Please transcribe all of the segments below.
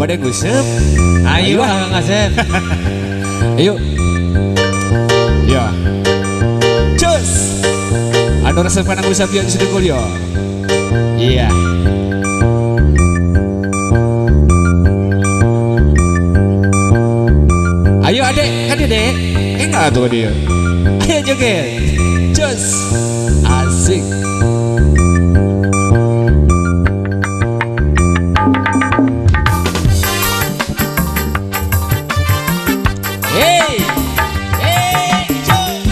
pada ngusep. Ayo Kang Asep. Ayo. Ya. Cus. Anu resep kana ngusep ya sedekul ya. Iya. Ayo adek, kan adek. Enggak tuh dia. Ayo joget. Cus. Asik. Hey, hey, cus.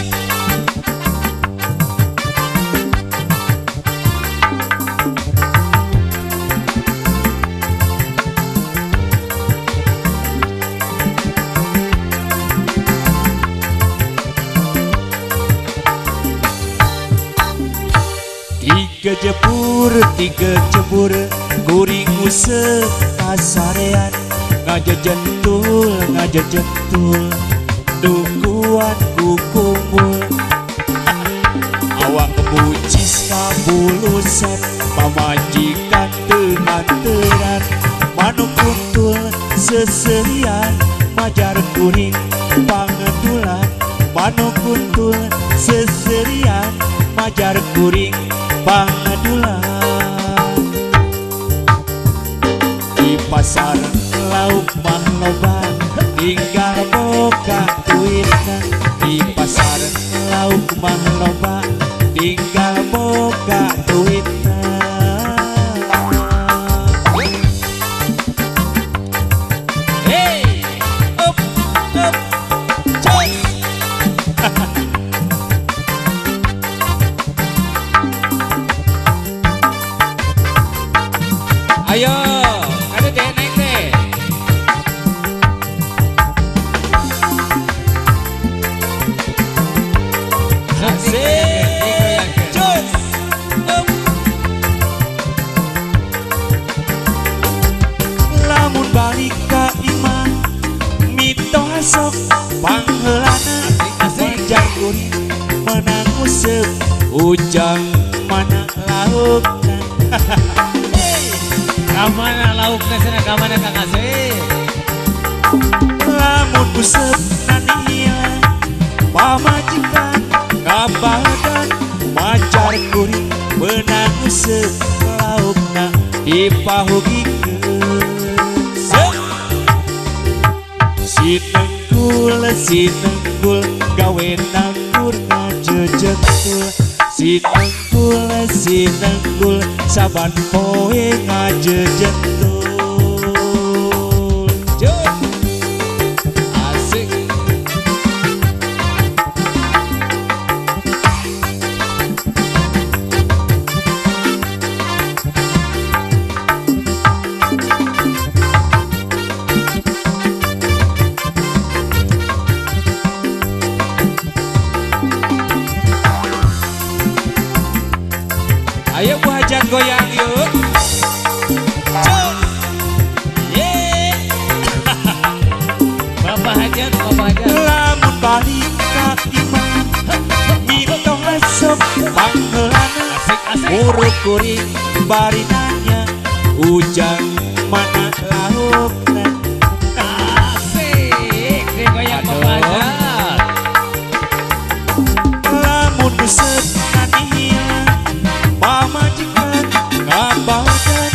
Tiga jebur kuring usah kasarean ngajejentul dukuan kukumpul awak kebucis kabulusan pamajikan tenganteran manuk kuntul seserian majar kuring pangetulan manuk kuntul seserian majar kuring pangetulan di pasar lauk mah loba tinggal boga duitna di pasar lauk mah loba tinggal boga duitna hey up coy ayo ada deh naik deh asik cus lamun balik ka imah mito hasok panghelana manjar kuring menang usep ujang mana laukna kamana laukna sana kamana Kang Asep lamun usep nania pamajikan kabadan majar kuring menang usep laukna dipahugikeun si tenggul gawe nanggur ngajejetul si tenggul saban poe ngajejetul asik ayo Bu Hajat goyang yuk cus yeah. Bapak Hajat lamun balik ka imah mito hasok panghelana urut kuring bari nanya ujang mana laukna asik deh goyang Bapak Hajat lamun usep nanihilang pamajikan kabadan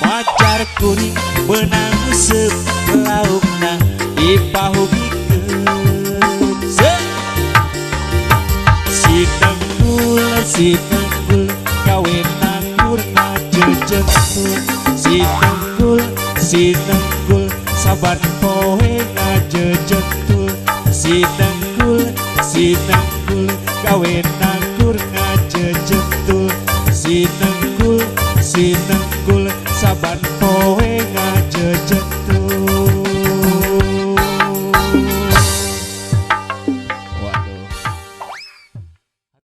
majar kuring menang usep laukna dipahugikeun si tenggul gawe nanggur ngajejetul si tenggul saban poe ngajejetul si tenggul gawe nanggur ngajejetul si tenggul saban poe ngajejetul